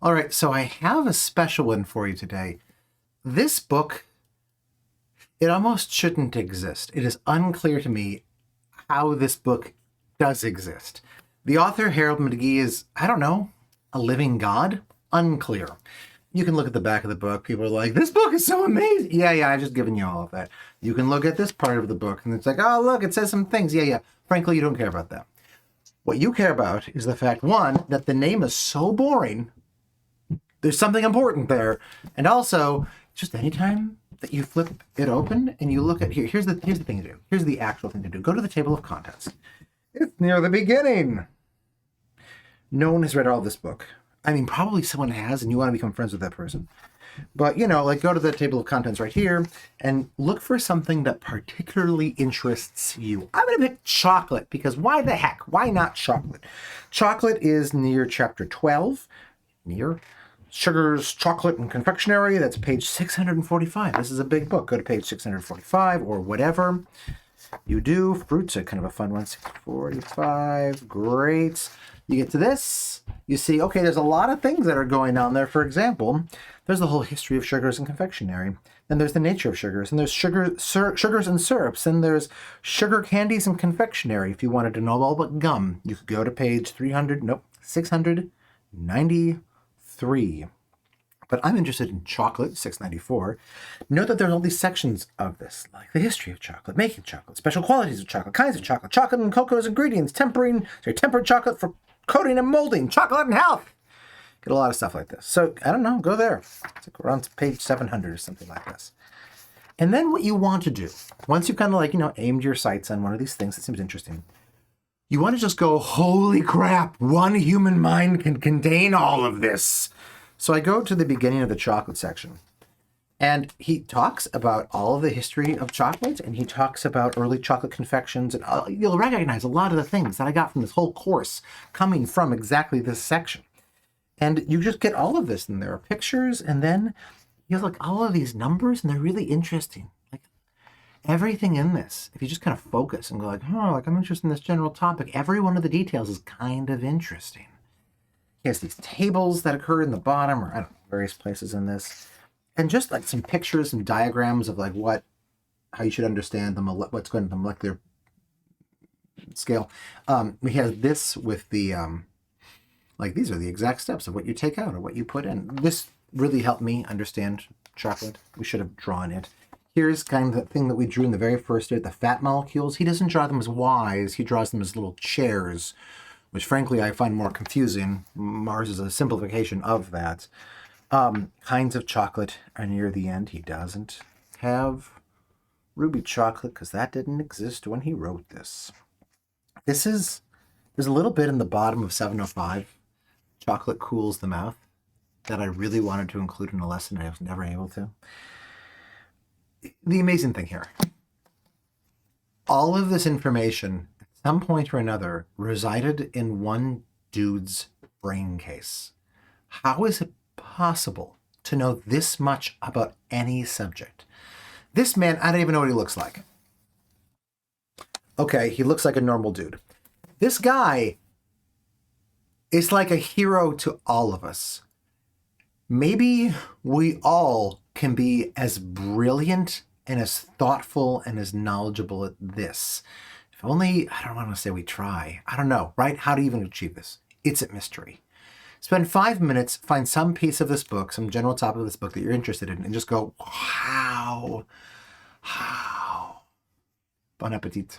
All right, so I have a special one for you today. This book, it almost shouldn't exist. It is unclear to me how this book does exist. The author, Harold McGee, is, I don't know, a living god? Unclear. You can look at the back of the book. People are like, this book is so amazing. Yeah, I've just given you all of that. You can look at this part of the book, and it's like, oh, look, it says some things. Yeah. Frankly, you don't care about that. What you care about is the fact, one, that the name is so boring. There's something important there. And also, just anytime that you flip it open and you look at here's the thing to do. Here's the actual thing to do. Go to the table of contents. It's near the beginning. No one has read all of this book. I mean, probably someone has, and you want to become friends with that person. But, go to the table of contents right here and look for something that particularly interests you. I'm going to pick chocolate because why the heck? Why not chocolate? Chocolate is near chapter 12. Near Sugars, Chocolate, and Confectionery. That's page 645. This is a big book. Go to page 645 or whatever you do. Fruits are kind of a fun one. 645. Great. You get to this. You see, okay, there's a lot of things that are going on there. For example, there's the whole history of sugars and confectionery. Then there's the nature of sugars. And there's sugars and syrups. And there's sugar candies and confectionery. If you wanted to know all about gum, you could go to page 693. But I'm interested in chocolate, 694. Note that there's all these sections of this, like the history of chocolate, making chocolate, special qualities of chocolate, kinds of chocolate and cocoa's ingredients, tempered chocolate for coating and molding, chocolate and health. Get a lot of stuff like this. So, I don't know, go there. It's like around page 700 or something like this. And then what you want to do, once you've kind of aimed your sights on one of these things that seems interesting, you want to just go, holy crap, one human mind can contain all of this. So I go to the beginning of the chocolate section, and he talks about all of the history of chocolate, and he talks about early chocolate confections, and you'll recognize a lot of the things that I got from this whole course coming from exactly this section. And you just get all of this, and there are pictures, and then you have all of these numbers, and they're really interesting. Everything in this, if you just kind of focus and go I'm interested in this general topic, every one of the details is kind of interesting. He has these tables that occur in the bottom, or various places in this, and just some pictures and diagrams of how you should understand what's going on the molecular scale. We have this with the these are the exact steps of what you take out or what you put in. This really helped me understand chocolate. We should have drawn it. Here's kind of the thing that we drew in the very first bit, the fat molecules. He doesn't draw them as Ys, he draws them as little chairs, which frankly I find more confusing. Mars is a simplification of that. Kinds of chocolate are near the end. He doesn't have ruby chocolate because that didn't exist when he wrote this. There's a little bit in the bottom of 705, chocolate cools the mouth, that I really wanted to include in a lesson and I was never able to. The amazing thing here, all of this information at some point or another resided in one dude's brain case. How is it possible to know this much about any subject? This man, I don't even know what he looks like. Okay, he looks like a normal dude. This guy is like a hero to all of us. Maybe we all can be as brilliant and as thoughtful and as knowledgeable at this. If only, I don't want to say we try. I don't know, right? How do you even achieve this? It's a mystery. Spend 5 minutes, find some piece of this book, some general topic of this book that you're interested in, and just go, wow. Bon appetit.